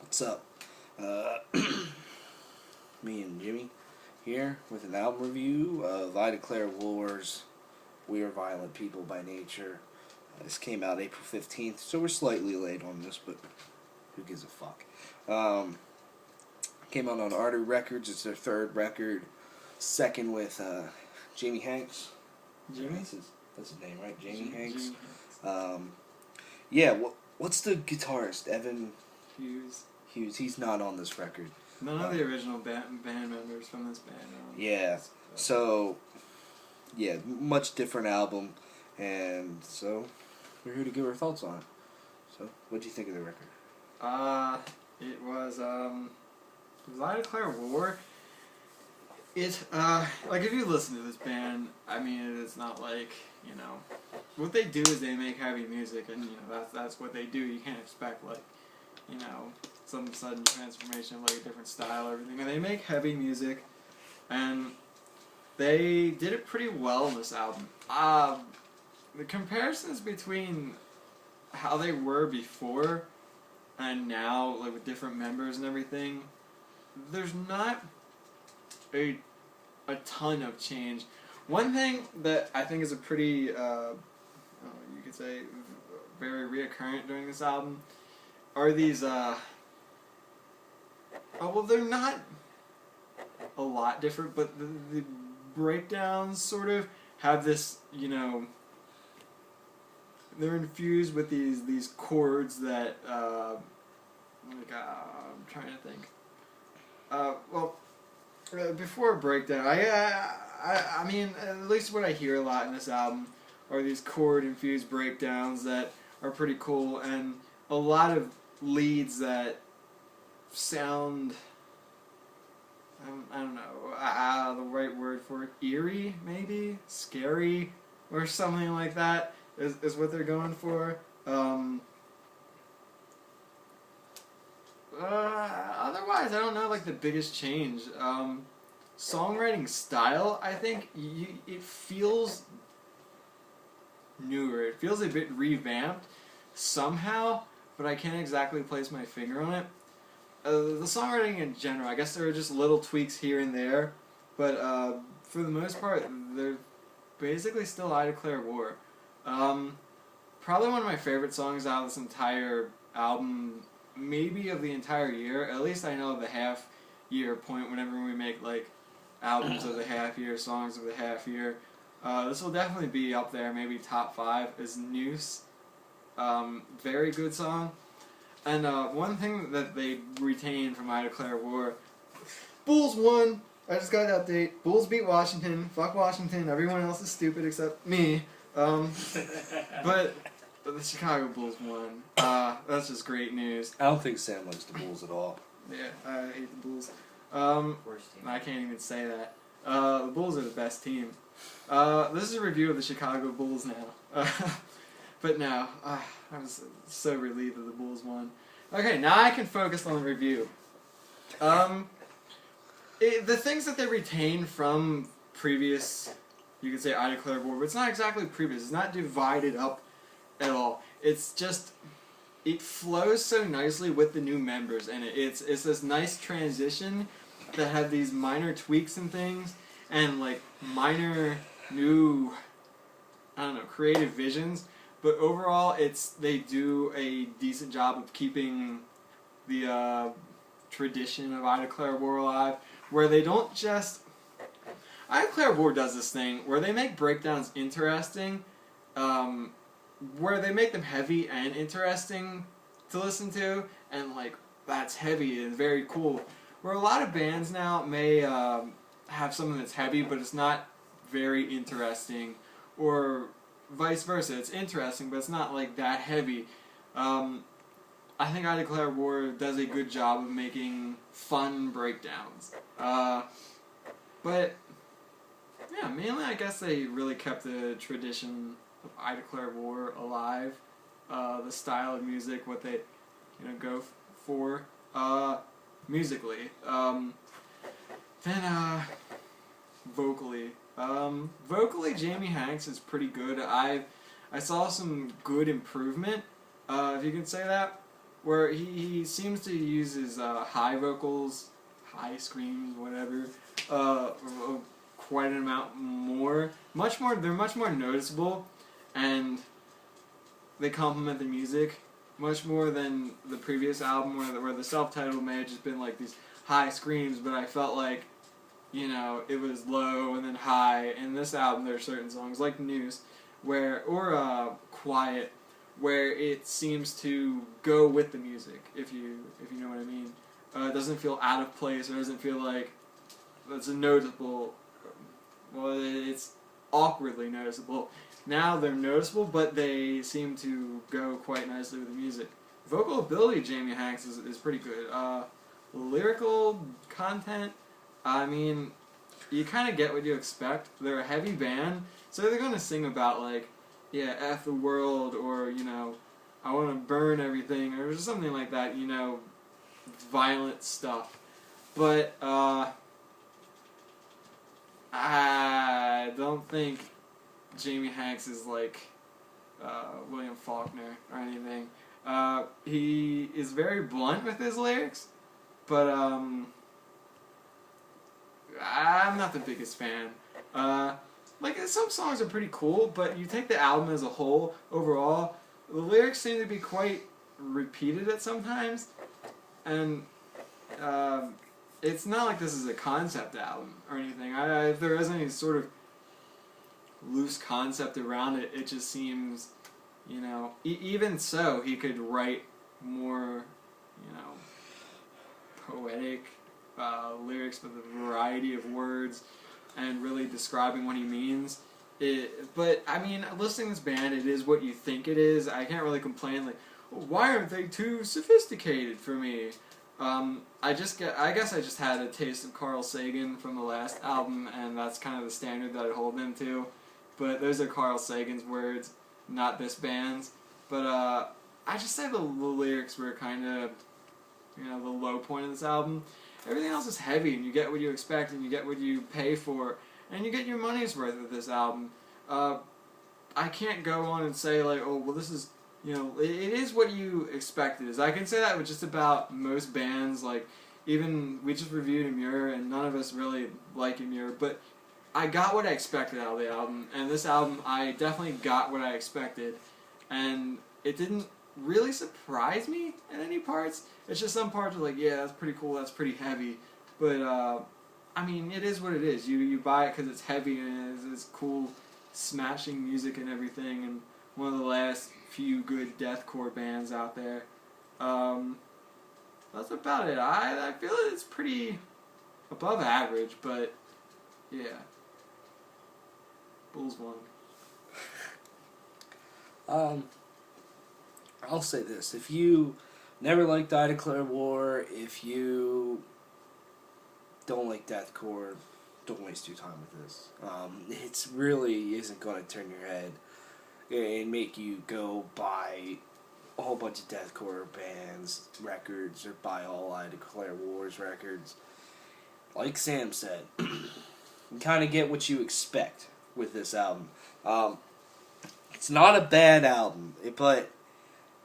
What's up? Uh, me and Jimmy here with an album review of Lyrical War's We Are Violent People by Nature. This came out April 15th, so we're slightly late on this, but who gives a fuck? Came out on Artery Records. It's their third record. Second with Jamie Hanks. Jimmy? That's his name, right? Jamie Hanks. Jimmy Yeah, what's the guitarist? Evan Hughes. Hughes. He's not on this record. None of the original band members from this band are on Yeah. this, but- So, yeah, much different album. And so, we're here to give our thoughts on it. So, what do you think of the record? It was Lyrical War. Like if you listen to this band, I mean, it's not like, what they do is they make heavy music, and, that's what they do. You can't expect, like, some sudden transformation of, like, a different style or everything. And they make heavy music, and they did it pretty well in this album. The comparisons between how they were before and now, like, with different members and everything, there's not a ton of change. One thing that I think is a pretty, you could say, very reoccurrent during this album are these, well, they're not a lot different, but the breakdowns sort of have this, they're infused with these chords that, I'm trying to think. Before a breakdown, I mean, at least what I hear a lot in this album are these chord-infused breakdowns that are pretty cool, and a lot of leads that sound, I don't know, the right word for it, eerie, maybe? Scary, or something like that is what they're going for. Otherwise, I don't know, like, the biggest change. Songwriting style, I think, it feels newer. It feels a bit revamped somehow, but I can't exactly place my finger on it. The songwriting in general, I guess there are just little tweaks here and there, but for the most part, they're basically still I Declare War. Probably one of my favorite songs out of this entire album, maybe of the entire year. At least I know the half-year point whenever we make, like, albums of the half-year, songs of the half-year. This will definitely be up there, maybe top 5, is Noose. Very good song. And one thing that they retained from I Declare War, Bulls won! I just got an update. Bulls beat Washington. Fuck Washington. Everyone else is stupid except me. But the Chicago Bulls won. That's just great news. I don't think Sam likes the Bulls at all. Yeah, I hate the Bulls. Worst team. I can't even say that. The Bulls are the best team. This is a review of the Chicago Bulls now. But now, I was so relieved that the Bulls won. Okay, now I can focus on the review. The things that they retain from previous, you could say I Declare War, but it's not exactly previous. It's not divided up at all. It's just, it flows so nicely with the new members, and it's this nice transition that had these minor tweaks and things, and, like, minor new, I don't know, creative visions. But overall, they do a decent job of keeping the tradition of I Declare War alive, where they don't just... I Declare War does this thing where they make breakdowns interesting, where they make them heavy and interesting to listen to, and, like, that's heavy and very cool. Where a lot of bands now may have something that's heavy, but it's not very interesting, or vice versa. It's interesting, but it's not, like, that heavy. I think I Declare War does a good job of making fun breakdowns. But, yeah, mainly I guess they really kept the tradition of I Declare War alive. The style of music, what they, go for, musically. Then, vocally. Vocally, Jamie Hanks is pretty good. I saw some good improvement, if you can say that, where he seems to use his high vocals, high screams, whatever, quite an amount more. Much more. They're much more noticeable, and they complement the music much more than the previous album, where the self-titled may have just been like these high screams, but I felt like, you know, it was low and then high. In this album, there are certain songs like News, or Quiet, where it seems to go with the music, if you know what I mean. It doesn't feel out of place, or doesn't feel like that's a noticeable. Well, it's awkwardly noticeable. Now they're noticeable, but they seem to go quite nicely with the music. Vocal ability, Jamie Hanks is pretty good. Lyrical content, I mean, you kind of get what you expect. They're a heavy band, so they're going to sing about, like, yeah, F the world, or, you know, I want to burn everything, or something like that, you know, violent stuff. But, I don't think Jamie Hanks is like William Faulkner or anything. He is very blunt with his lyrics, but I'm not the biggest fan. Like, some songs are pretty cool, but you take the album as a whole, overall, the lyrics seem to be quite repeated at sometimes, and it's not like this is a concept album or anything. If there is any sort of loose concept around it, it just seems, you know, even so, he could write more, you know, poetic lyrics with a variety of words and really describing what he means. But, I mean, listening to this band, it is what you think it is. I can't really complain, like, why aren't they too sophisticated for me? I guess I just had a taste of Carl Sagan from the last album, and that's kind of the standard that I hold them to. But those are Carl Sagan's words, not this band's. But I just say the lyrics were kind of, you know, the low point of this album. Everything else is heavy, and you get what you expect, and you get what you pay for, and you get your money's worth with this album. I can't go on and say, like, oh, well, this is, you know, it is what you expect it is. I can say that with just about most bands. Like, even, we just reviewed Ymir, and none of us really like Ymir, but I got what I expected out of the album, and this album, I definitely got what I expected, and it didn't really surprise me in any parts. It's just some parts are like, yeah, that's pretty cool, that's pretty heavy, but, I mean, it is what it is. You buy it because it's heavy, and it's cool, smashing music and everything, and one of the last few good deathcore bands out there. That's about it. I feel it's pretty above average, but yeah. Bulls won. I'll say this. If you never liked I Declare War, if you don't like deathcore, don't waste your time with this. It really isn't going to turn your head and make you go buy a whole bunch of deathcore bands records or buy all I Declare War's records. Like Sam said, you kind of get what you expect with this album. It's not a bad album, but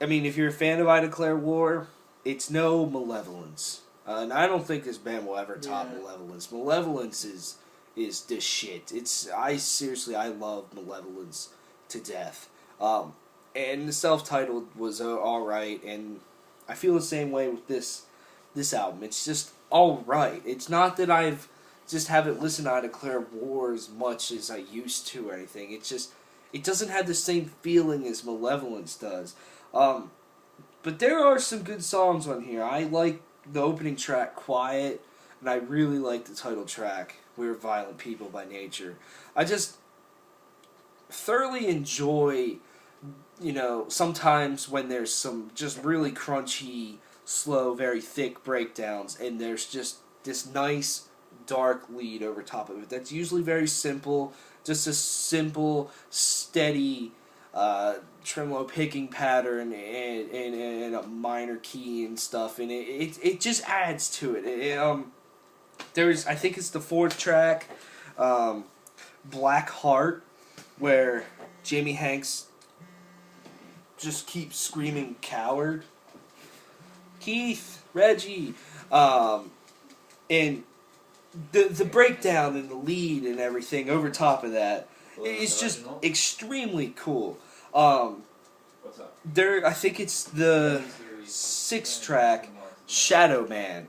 I mean, if you're a fan of I Declare War, it's no Malevolence, and I don't think this band will ever top Malevolence. Malevolence is this shit. I love Malevolence to death. And the self-titled was alright, and I feel the same way with this album. It's just alright. It's not that I've just haven't listened to I Declare War as much as I used to or anything. It's just, it doesn't have the same feeling as Malevolence does. But there are some good songs on here. I like the opening track, Quiet, and I really like the title track, We're Violent People by Nature. I just thoroughly enjoy, you know, sometimes when there's some just really crunchy, slow, very thick breakdowns, and there's just this nice, dark lead over top of it. That's usually very simple, just a simple, steady, tremolo picking pattern and a minor key and stuff, and it just adds to it. There's, I think it's the fourth track, Black Heart, where Jamie Hanks just keeps screaming coward. Keith, Reggie, and the breakdown and the lead and everything over top of that is just extremely cool. I think it's the 6th track, Shadow Man.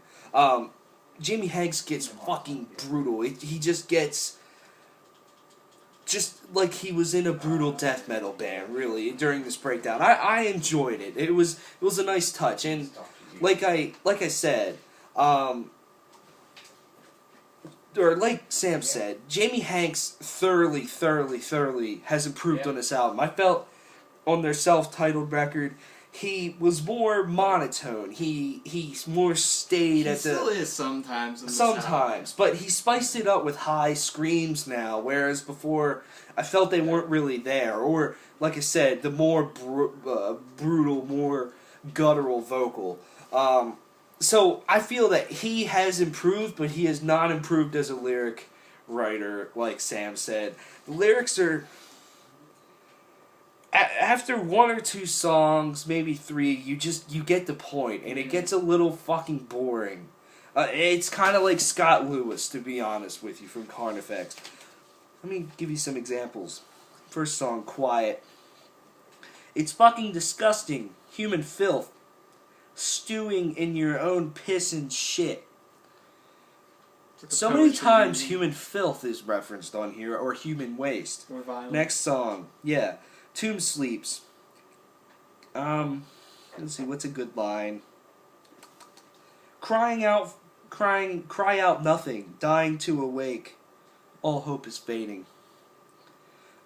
Jamie Hanks gets fucking brutal. He just gets just like he was in a brutal death metal band, really, during this breakdown. I enjoyed it. It was a nice touch, and like I said, or like Sam said, Jamie Hanks thoroughly has improved on this album. I felt on their self-titled record, he was more monotone. He more stayed at the. He still is sometimes. Sometimes, but he spiced it up with high screams now, whereas before I felt they weren't really there. Or, like I said, the more brutal, more guttural vocal. So I feel that he has improved, but he has not improved as a lyric writer, like Sam said. The lyrics are. After 1 or 2 songs, maybe 3, you get the point, and it gets a little fucking boring. It's kind of like Scott Lewis, to be honest with you, from Carnifex. Let me give you some examples. First song, Quiet. It's fucking disgusting. Human filth. Stewing in your own piss and shit. So many times human filth is referenced on here, or human waste. Or violence. Next song, yeah. Tomb Sleeps. Let's see, what's a good line? Cry out nothing, dying to awake. All hope is fading.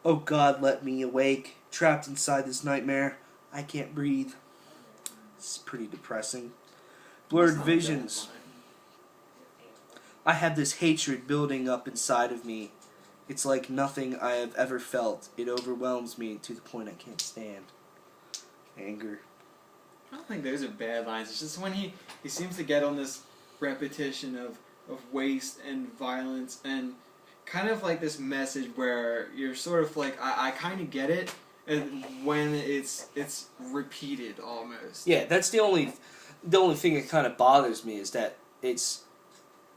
Oh God, let me awake, trapped inside this nightmare. I can't breathe. It's pretty depressing. Blurred visions. I have this hatred building up inside of me. It's like nothing I have ever felt. It overwhelms me to the point I can't stand. Anger. I don't think those are bad lines. It's just when he seems to get on this repetition of waste and violence and kind of like this message where you're sort of like, I kind of get it, and when it's repeated almost. Yeah, that's the only thing that kind of bothers me is that it's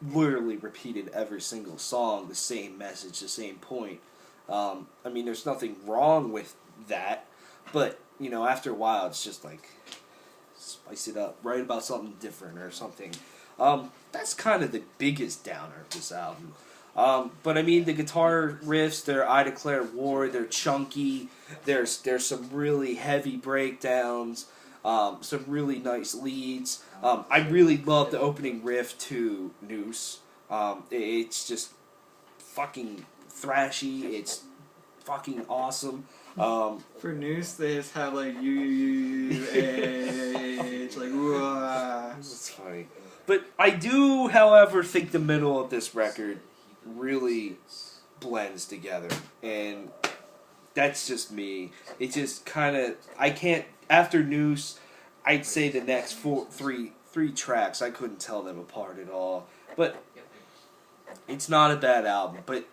literally repeated every single song, the same message, the same point. I mean, there's nothing wrong with that, but, you know, after a while, it's just like, spice it up, write about something different or something. That's kind of the biggest downer of this album. But I mean, the guitar riffs, they're I Declare War, they're chunky, there's some really heavy breakdowns, some really nice leads. I really love the opening riff to Noose. It's just fucking thrashy, it's fucking awesome. For Noose, they just have like it's like whoa. It's funny. But I do, however, think the middle of this record really blends together, and that's just me. It just kind of, I can't, after Noose, I'd say the next three tracks, I couldn't tell them apart at all. But it's not a bad album. But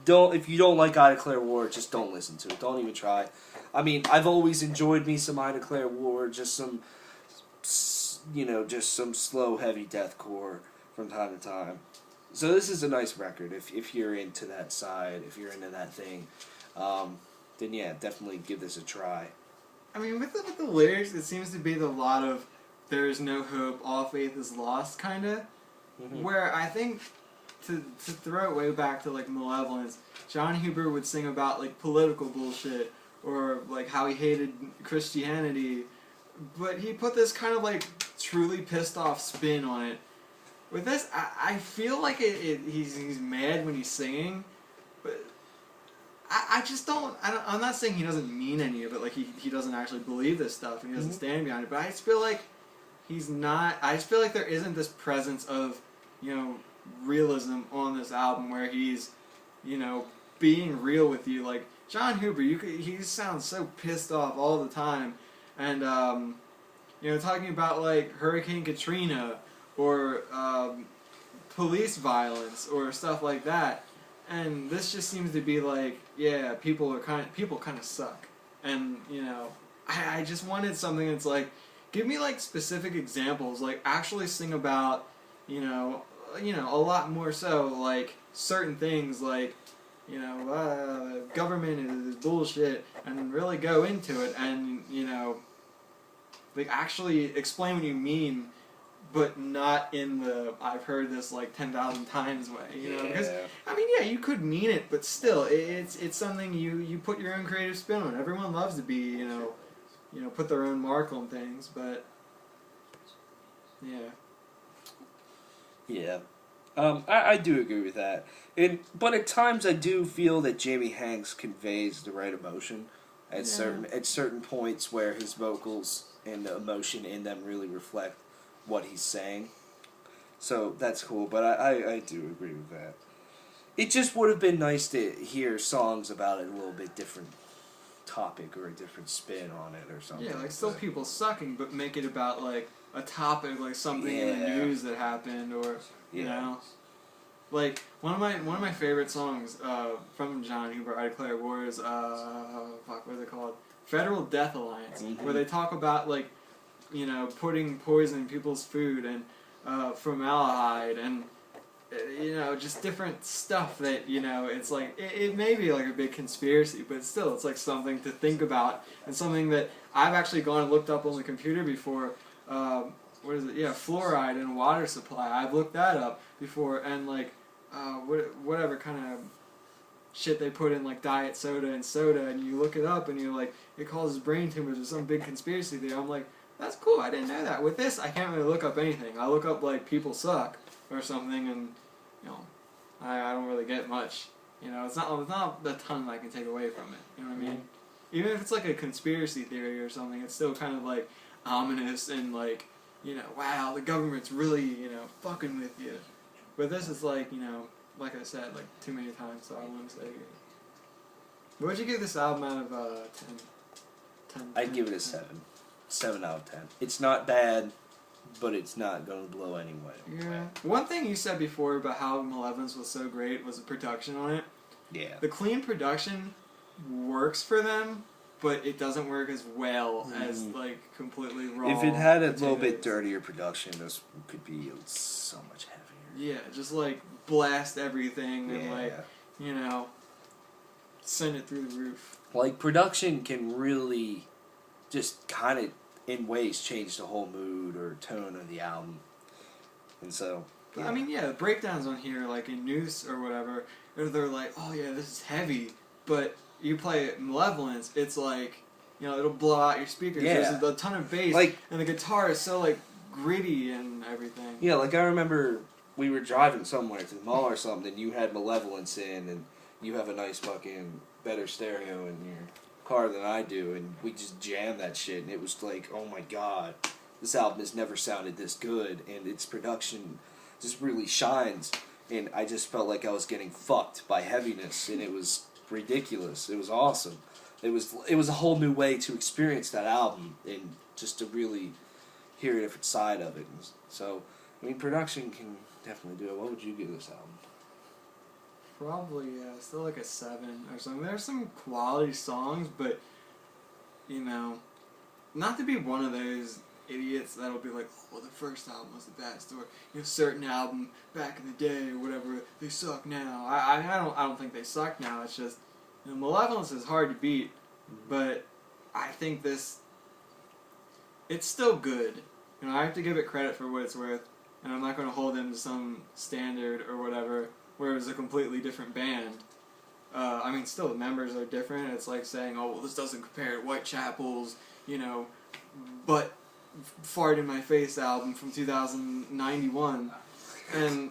if you don't like I Declare War, just don't listen to it. Don't even try. I mean, I've always enjoyed me some I Declare War, just some, just some slow, heavy deathcore from time to time. So this is a nice record if you're into that side, if you're into that thing. Then yeah, definitely give this a try. I mean, with the lyrics, it seems to be a lot of "there is no hope, all faith is lost" kind of. Mm-hmm. Where I think to throw it way back to like Malevolence, John Huber would sing about like political bullshit or like how he hated Christianity, but he put this kind of like truly pissed off spin on it. With this, I feel like he's mad when he's singing, but I just don't. I'm not saying he doesn't mean any of it. Like he doesn't actually believe this stuff and he doesn't stand behind it. But I just feel like he's not. I just feel like there isn't this presence of realism on this album where he's being real with you. Like John Huber, he sounds so pissed off all the time, and talking about like Hurricane Katrina or police violence or stuff like that. And this just seems to be like, yeah, people kind of suck, and I just wanted something that's like, give me like specific examples, like actually sing about, a lot more so like certain things like, government is bullshit, and really go into it and, like actually explain what you mean, but not in the I've heard this like 10,000 times way, because I mean, yeah, you could mean it, but still, it's something you put your own creative spin on. Everyone loves to be, put their own mark on things, but yeah. Yeah. I do agree with that. But at times I do feel that Jamie Hanks conveys the right emotion at certain points where his vocals and the emotion in them really reflect what he's saying. So that's cool, but I do agree with that. It just would have been nice to hear songs about it a little bit different topic or a different spin on it or something. Yeah, like still people sucking, but make it about like a topic, like something in the news that happened, or you know, like one of my favorite songs from John Huber, I Declare War is what is it called? Federal Death Alliance, where they talk about like, putting poison in people's food and formaldehyde and just different stuff that, it's like, it may be like a big conspiracy, but still, it's like something to think about, and something that I've actually gone and looked up on the computer before. What is it? Yeah, fluoride in water supply. I've looked that up before, and like, whatever kind of shit they put in like diet soda and you look it up and you're like, it causes brain tumors or some big conspiracy theory. I'm like, that's cool, I didn't know that. With this, I can't really look up anything. I look up like people suck or something, and I don't really get much. It's not a ton I can take away from it. You know what I mean? Even if it's like a conspiracy theory or something, it's still kind of like ominous and like, wow, the government's really, fucking with you. But this is like, like I said, like too many times, so I wouldn't say it. What would you give this album out of 10? I'd give it a 7. 7 out of 10. It's not bad, but it's not going to blow anyway. Yeah. One thing you said before about how Malevolence was so great was the production on it. Yeah. The clean production works for them, but it doesn't work as well as like completely raw. If it had a little bit dirtier production, this could be so much heavier. Yeah, just like blast everything and like, send it through the roof. Like, production can really just kind of, in ways, change the whole mood or tone of the album. And so, yeah. I mean, yeah, the breakdowns on here, like in Noose or whatever, they're like, oh yeah, this is heavy, but you play it Malevolence, it's like, it'll blow out your speakers. Yeah. There's a ton of bass, like, and the guitar is so like gritty and everything. Yeah, like I remember we were driving somewhere to the mall or something, and you had Malevolence in, and you have a nice fucking better stereo in your car than I do, and we just jammed that shit, and it was like, oh my god, this album has never sounded this good, and its production just really shines, and I just felt like I was getting fucked by heaviness, and it was ridiculous. It was awesome. It was a whole new way to experience that album, and just to really hear a different side of it. And so, I mean, production can definitely do it. What would you give this album? Probably, still like a 7 or something. There's some quality songs, but, not to be one of those idiots that'll be like, oh, well, the first album was the best, or, certain album back in the day, or whatever, they suck now. I don't think they suck now. It's just, Malevolence is hard to beat, but I think it's still good. I have to give it credit for what it's worth, and I'm not going to hold them to some standard or whatever, where it was a completely different band. I mean, still, the members are different. It's like saying, oh, well, this doesn't compare to Whitechapel's, but Fart in My Face album from 2091. And,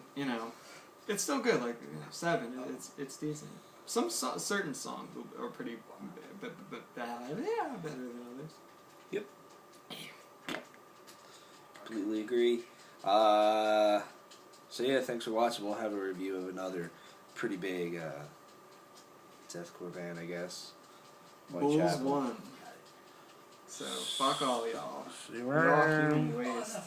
it's still good, like, 7. It's decent. Some certain songs are pretty bad. Yeah, better than others. Yep. Completely agree. So yeah, thanks for watching. We'll have a review of another pretty big deathcore band, I guess. Bulls won. So fuck all y'all. You're all human waste.